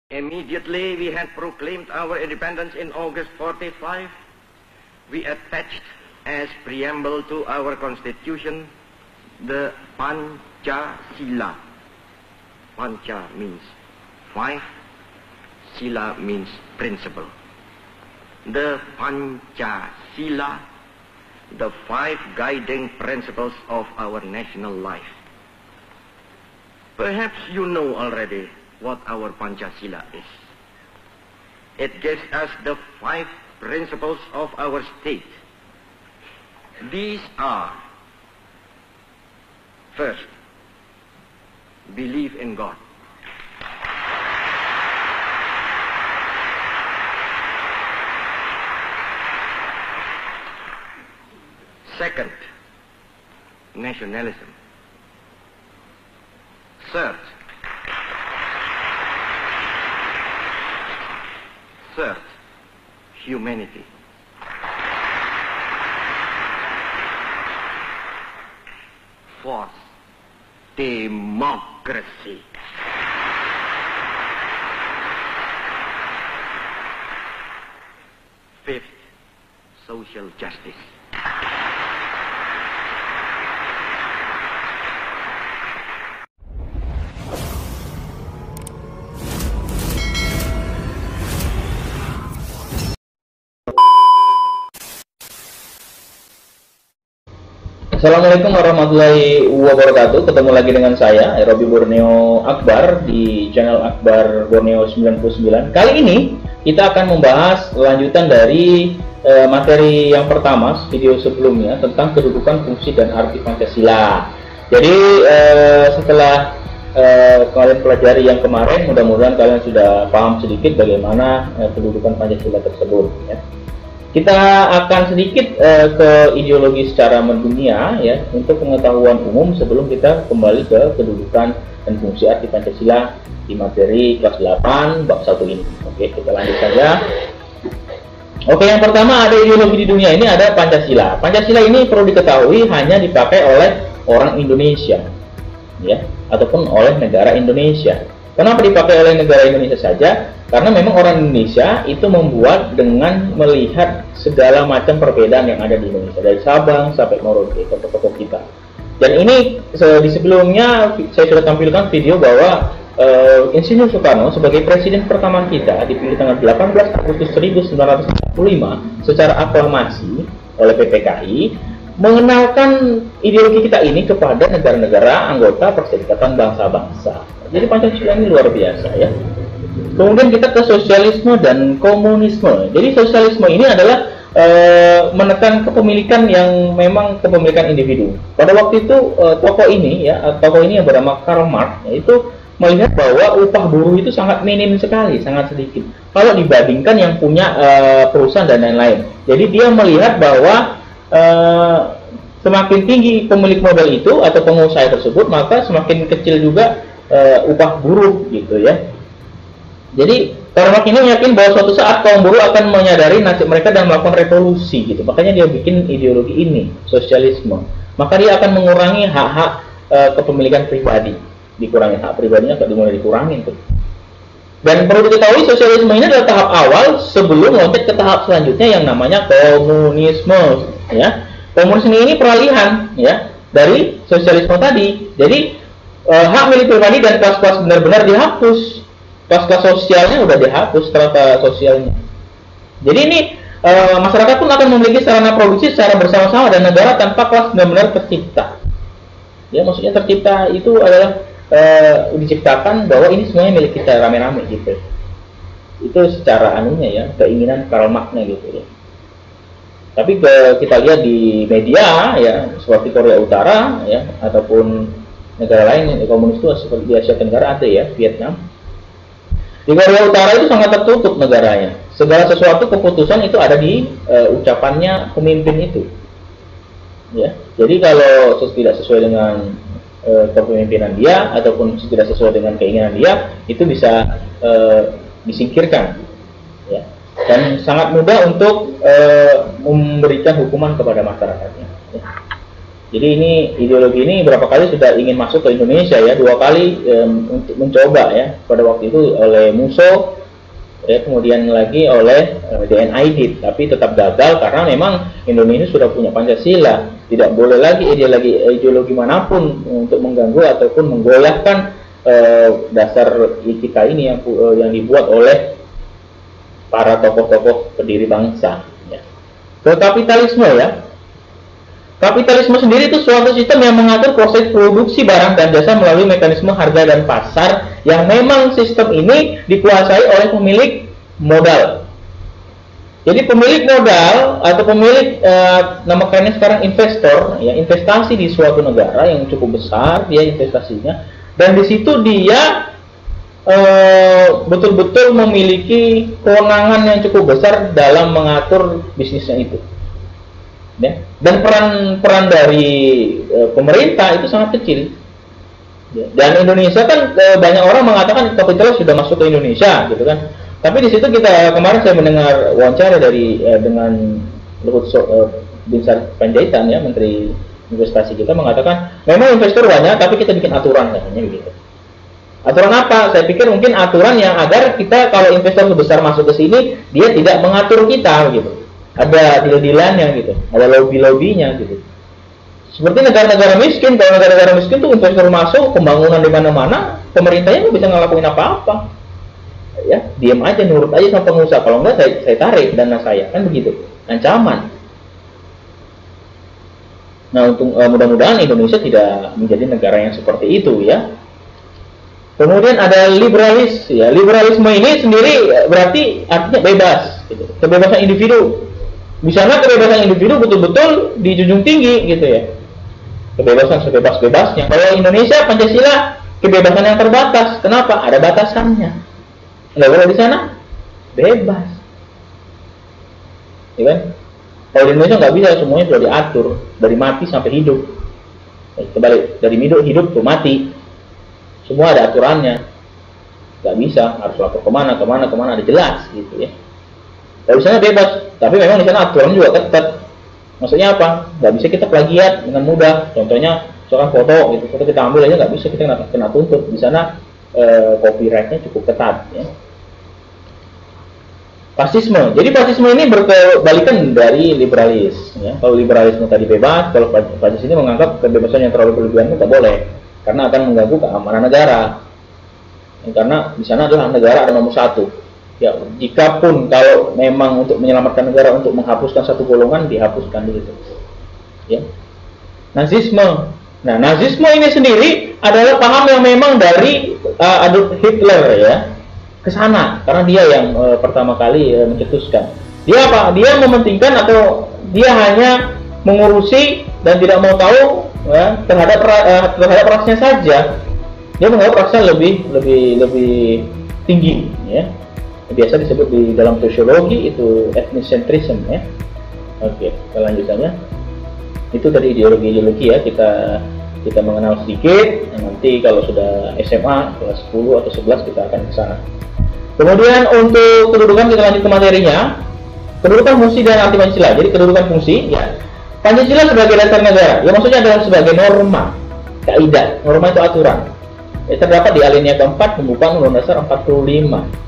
Immediately we had proclaimed our independence in August 45, we attached as preamble to our constitution the Pancasila. Panca means five, Sila means principle. The Pancasila, the five guiding principles of our national life. Perhaps you know already what our Pancasila is. It gives us the five principles of our state. These are: first, believe in God. Second, nationalism. Third, humanity. Fourth, democracy. Fifth, social justice. Assalamualaikum warahmatullahi wabarakatuh. Ketemu lagi dengan saya, Robi Borneo Akbar, di channel Akbar Borneo 99. Kali ini kita akan membahas lanjutan dari materi yang pertama, video sebelumnya, tentang kedudukan, fungsi, dan arti Pancasila. Jadi setelah kalian pelajari yang kemarin, mudah-mudahan kalian sudah paham sedikit bagaimana kedudukan Pancasila tersebut, ya. Kita akan sedikit ke ideologi secara mendunia, ya, untuk pengetahuan umum sebelum kita kembali ke kedudukan dan fungsi arti Pancasila di materi kelas 8 bab 1 ini. Oke, kita lanjut saja. Oke, yang pertama ada ideologi di dunia ini, ada Pancasila. Pancasila ini perlu diketahui hanya dipakai oleh orang Indonesia, ya, ataupun oleh negara Indonesia. Kenapa dipakai oleh negara Indonesia saja? Karena memang orang Indonesia itu membuat dengan melihat segala macam perbedaan yang ada di Indonesia, dari Sabang sampai Merauke, tokoh-tokoh kita. Dan ini di sebelumnya saya sudah tampilkan video bahwa Insinyur Soekarno sebagai presiden pertama kita dipilih tanggal 18 Agustus 1945 secara aklamasi oleh PPKI, mengenalkan ideologi kita ini kepada negara-negara anggota Perserikatan Bangsa-Bangsa. Jadi Pancasila ini luar biasa, ya. Kemudian kita ke sosialisme dan komunisme. Jadi sosialisme ini adalah menekan kepemilikan yang memang kepemilikan individu. Pada waktu itu tokoh ini yang bernama Karl Marx, itu melihat bahwa upah buruh itu sangat minim sekali, sangat sedikit kalau dibandingkan yang punya perusahaan dan lain-lain. Jadi dia melihat bahwa semakin tinggi pemilik modal itu atau pengusaha tersebut, maka semakin kecil juga upah buruh, gitu, ya. Jadi Karl Marx ini yakin bahwa suatu saat kaum buruh akan menyadari nasib mereka dan melakukan revolusi, gitu. Makanya dia bikin ideologi ini, sosialisme. Maka dia akan mengurangi hak-hak kepemilikan pribadi, dikurangi hak pribadinya, mulai dikurangin tuh. Dan perlu diketahui sosialisme ini adalah tahap awal sebelum loncat ke tahap selanjutnya yang namanya komunisme, ya. Komunisme ini peralihan, ya, dari sosialisme tadi. Jadi hak milik pribadi dan kelas-kelas benar-benar dihapus. Kelas-kelas sosialnya udah dihapus, strata sosialnya. Jadi ini masyarakat pun akan memiliki sarana produksi secara bersama-sama dan negara tanpa kelas benar-benar tercipta. Ya, maksudnya tercipta itu adalah diciptakan bahwa ini semuanya milik kita rame-rame, gitu. Itu secara anunya, ya, keinginan Karl Marx-nya, gitu, ya. Tapi kita lihat di media, ya, seperti Korea Utara, ya, ataupun negara lain yang komunis itu seperti di Asia Tenggara ada, ya, Vietnam. Di Korea Utara itu sangat tertutup negaranya. Segala sesuatu keputusan itu ada di ucapannya pemimpin itu. Ya, jadi kalau tidak sesuai dengan kepemimpinan dia ataupun tidak sesuai dengan keinginan dia, itu bisa disingkirkan, ya. Dan sangat mudah untuk memberikan hukuman kepada masyarakatnya, ya. Jadi ini ideologi ini berapa kali sudah ingin masuk ke Indonesia ya, 2 kali untuk mencoba ya, pada waktu itu oleh Musso ya, kemudian lagi oleh DNID, tapi tetap gagal karena memang Indonesia sudah punya Pancasila, tidak boleh lagi ideologi manapun untuk mengganggu ataupun menggoyahkan dasar kita ini yang dibuat oleh para tokoh-tokoh pendiri bangsa ya. Ke kapitalisme ya. Kapitalisme sendiri itu suatu sistem yang mengatur proses produksi barang dan jasa melalui mekanisme harga dan pasar, yang memang sistem ini dikuasai oleh pemilik modal. Jadi pemilik modal atau pemilik namakannya sekarang investor ya, investasi di suatu negara yang cukup besar dia investasinya, dan di situ dia betul-betul memiliki kewenangan yang cukup besar dalam mengatur bisnisnya itu. Ya. Dan peran dari pemerintah itu sangat kecil. Ya. Dan Indonesia kan banyak orang mengatakan kapitalis sudah masuk ke Indonesia, gitu kan. Tapi di situ kemarin saya mendengar wawancara dengan Luhut Binsar Panjaitan ya, Menteri Investasi kita, mengatakan memang investor banyak, tapi kita bikin aturan katanya begitu. Aturan apa? Saya pikir mungkin aturan yang agar kita kalau investor besar masuk ke sini, dia tidak mengatur kita begitu. Ada deal-dealannya gitu, ada lobby-lobbynya gitu. Seperti negara-negara miskin, kalau negara-negara miskin tuh investor masuk, pembangunan di mana-mana, pemerintahnya nggak bisa ngelakuin apa-apa. Ya, diam aja, nurut aja sama pengusaha. Kalau enggak saya tarik dana saya, kan begitu. Ancaman. Nah, untuk mudah-mudahan Indonesia tidak menjadi negara yang seperti itu ya. Kemudian ada liberalis ya. Liberalisme ini sendiri berarti artinya bebas gitu. Kebebasan individu. Di sana kebebasan individu betul-betul dijunjung tinggi gitu ya. Kebebasan sebebas-bebasnya. Kalau Indonesia Pancasila kebebasan yang terbatas. Kenapa? Ada batasannya. Nah, kalau di sana bebas. Ya kan? Kalau di Indonesia nggak bisa, semuanya sudah diatur dari mati sampai hidup. Kembali dari hidup ke mati. Semua ada aturannya. Nggak bisa, harus lapor kemana, ada jelas gitu ya. Kalau di sana bebas, tapi memang di sana aturan juga ketat. Maksudnya apa? Nggak bisa kita plagiat dengan mudah. Contohnya, misalkan foto kita ambil aja nggak bisa, kita kena tuntut. Di sana copyrightnya cukup ketat. Ya. Fasisme. Jadi fasisme ini berkebalikan dari liberalis. Ya. Kalau liberalisme tadi bebas, kalau fasis ini menganggap kebebasan yang terlalu berlebihan itu nggak boleh, karena akan mengganggu keamanan negara. Karena di sana adalah negara ada nomor satu. Ya, jikapun kalau memang untuk menyelamatkan negara, untuk menghapuskan satu golongan, dihapuskan begitu. Ya. Nazisme. Nah, nazisme ini sendiri adalah paham yang memang dari Adolf Hitler ya, ke sana, karena dia yang pertama kali mencetuskan. Dia apa? Dia mementingkan atau dia hanya mengurusi dan tidak mau tahu ya, terhadap rasnya saja. Dia menganggap rasnya lebih tinggi ya. Biasa disebut di dalam sosiologi itu ethnocentrism ya. Oke, kelanjutannya itu dari ideologi ya, kita mengenal sedikit. Nanti kalau sudah SMA kelas 10 atau 11 kita akan ke sana. Kemudian untuk kedudukan kita lanjut ke materinya. Kedudukan fungsi dan arti Pancasila. Jadi kedudukan fungsi ya. Pancasila sebagai dasar negara, ya maksudnya adalah sebagai norma, kaidah. Norma itu aturan. Ya, terdapat di alinea keempat pembukaan Undang-Undang Dasar 45.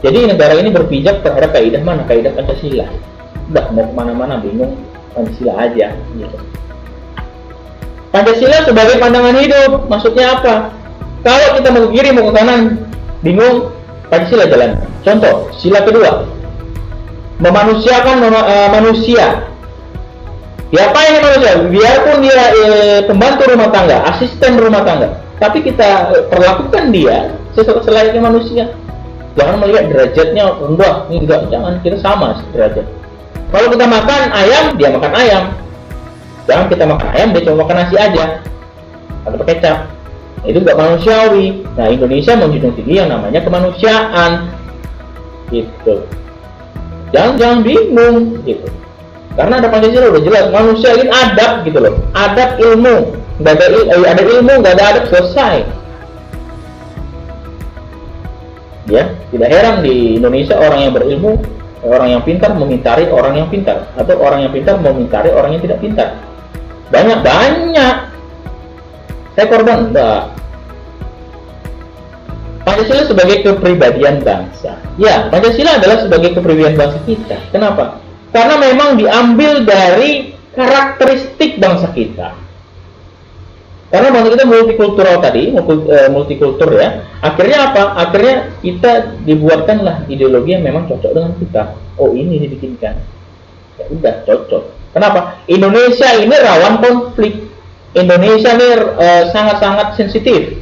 Jadi negara ini berpijak terhadap kaidah mana? Kaidah Pancasila. Udah mau kemana-mana bingung, Pancasila aja gitu. Pancasila sebagai pandangan hidup, maksudnya apa? Kalau kita mau ke kiri mau ke kanan bingung, Pancasila jalan. Contoh, sila kedua, memanusiakan manusia. Diapain manusia? Biarpun dia pembantu rumah tangga, asisten rumah tangga, tapi kita perlakukan dia selayaknya manusia. Jangan melihat derajatnya rendah, enggak, jangan, kita sama derajat. Kalau kita makan ayam, dia makan ayam. Jangan kita makan ayam, dia cuma makan nasi aja atau kecap. Nah, itu enggak manusiawi. Nah, Indonesia menjunjung tinggi yang namanya kemanusiaan. Gitu. Jangan bingung gitu. Karena ada Pancasila udah jelas, manusia ini adab gitu loh. Adab ilmu. Enggak ada ilmu, enggak ada adab, selesai. Ya, tidak heran di Indonesia orang yang berilmu, orang yang pintar memintari orang yang pintar, atau orang yang pintar memintari orang yang tidak pintar. Banyak. Saya korban? Enggak. Pancasila sebagai kepribadian bangsa. Ya, Pancasila adalah sebagai kepribadian bangsa kita. Kenapa? Karena memang diambil dari karakteristik bangsa kita. Karena bangsa kita multikultural tadi, multikultur ya. Akhirnya apa? Akhirnya kita dibuatkanlah ideologi yang memang cocok dengan kita. Oh, ini dibikinkan. Ya udah, cocok. Kenapa? Indonesia ini rawan konflik. Indonesia ini sangat-sangat sensitif.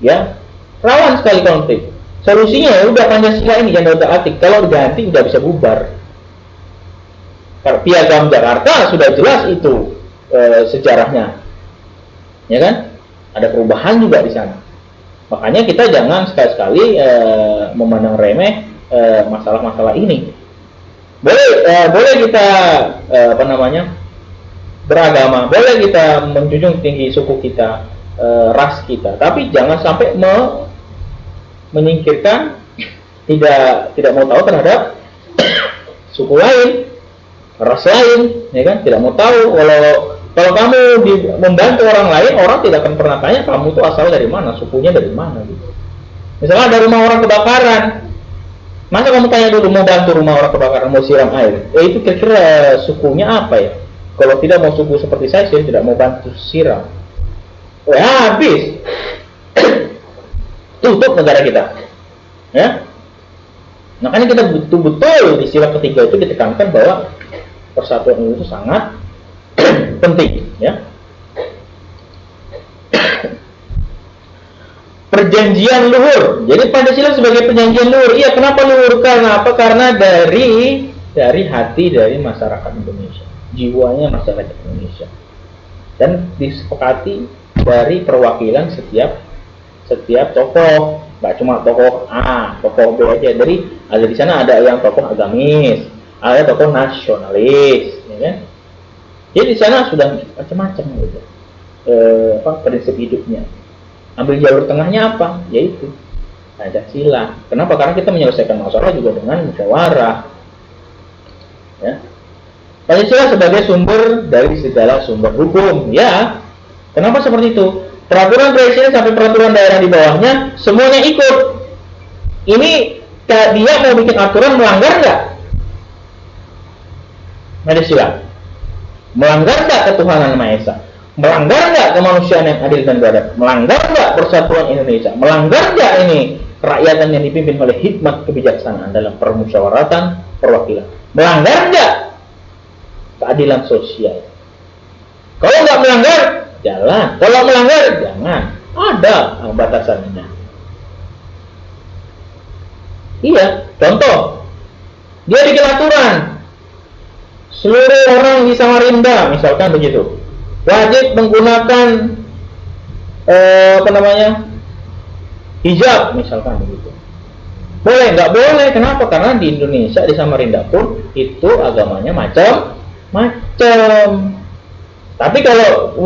Ya, rawan sekali konflik. Solusinya ya udah Pancasila ini jangan diutak-atik. Kalau diganti udah bisa bubar. Piagam Jakarta sudah jelas itu sejarahnya. Ya kan? Ada perubahan juga di sana. Makanya kita jangan sekali-sekali memandang remeh masalah-masalah ini. Boleh kita beragama, boleh kita menjunjung tinggi suku kita, ras kita, tapi jangan sampai menyingkirkan, tidak mau tahu terhadap suku lain, ras lain, ya kan? Tidak mau tahu. Kalau kamu membantu orang lain, orang tidak akan pernah tanya kamu itu asal dari mana, sukunya dari mana gitu. Misalnya ada rumah orang kebakaran, masa kamu tanya dulu mau bantu rumah orang kebakaran, mau siram air? Itu kira-kira sukunya apa ya? Kalau tidak mau suku seperti saya tidak mau bantu siram. Habis. Tutup negara kita. Ya. Makanya kita betul-betul di sila ketiga itu ditekankan bahwa persatuan itu sangat penting, ya. Perjanjian luhur. Jadi Pancasila sebagai perjanjian luhur. Iya, kenapa luhur? Karena apa? Karena dari hati dari masyarakat Indonesia, jiwanya masyarakat Indonesia, dan disepakati dari perwakilan setiap tokoh. Nggak cuma tokoh A, tokoh B aja. Dari ada di sana ada yang tokoh agamis, ada tokoh nasionalis, ya kan? Jadi di sana sudah macam-macam gitu. Prinsip hidupnya. Ambil jalur tengahnya apa? Yaitu Pancasila. Kenapa? Karena kita menyelesaikan masalah juga dengan musyawarah. Ya. Pancasila sebagai sumber dari segala sumber hukum. Ya. Kenapa seperti itu? Peraturan presiden sampai peraturan daerah di bawahnya semuanya ikut. Ini dia mau bikin aturan melanggar nggak? Pancasila. Melanggar nggak ketuhanan Maha Esa? Melanggar nggak kemanusiaan yang adil dan beradab? Melanggar nggak persatuan Indonesia? Melanggar nggak ini kerakyatan yang dipimpin oleh hikmat kebijaksanaan dalam permusyawaratan perwakilan? Melanggar nggak keadilan sosial? Kalau nggak melanggar, jalan. Kalau melanggar, jangan. Ada batasannya. Iya, contoh. Dia bikin aturan. Seluruh orang di Samarinda, misalkan begitu, wajib menggunakan hijab, misalkan begitu. Boleh, nggak boleh? Kenapa? Karena di Indonesia, di Samarinda pun itu agamanya macam-macam. Tapi kalau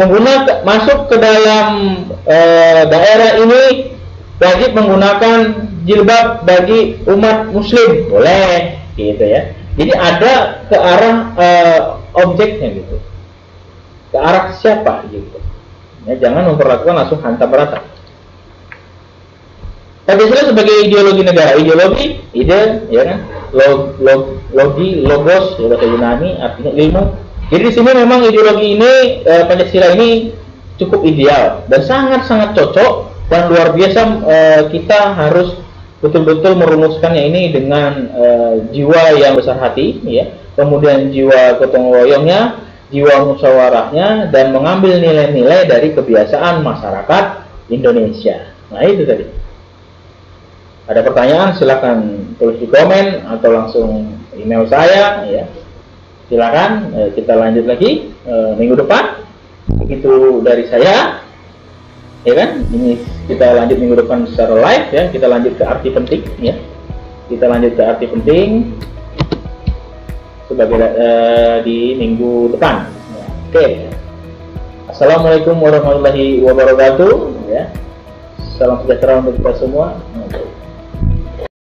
masuk ke dalam daerah ini wajib menggunakan jilbab bagi umat Muslim, boleh, gitu ya. Jadi ada ke arah objeknya gitu, ke arah siapa gitu. Ya, jangan memperlakukan langsung hantam rata. Pancasila sebagai ideologi negara, ide, ya kan, logos, bahasa Yunani artinya ilmu. Jadi di sini memang ideologi ini, Pancasila ini cukup ideal dan sangat-sangat cocok dan luar biasa. Kita harus betul-betul merumuskannya ini dengan jiwa yang besar hati, ya, kemudian jiwa gotong royongnya, jiwa musyawarahnya, dan mengambil nilai-nilai dari kebiasaan masyarakat Indonesia. Nah itu tadi. Ada pertanyaan silakan tulis di komen atau langsung email saya, ya. Silakan, kita lanjut lagi minggu depan. Begitu dari saya. Ya kan, ini kita lanjut minggu depan secara live, ya. Kita lanjut ke arti penting, ya. Kita lanjut ke arti penting sebagai di minggu depan. Ya. Oke. Assalamualaikum warahmatullahi wabarakatuh. Ya. Salam sejahtera untuk kita semua.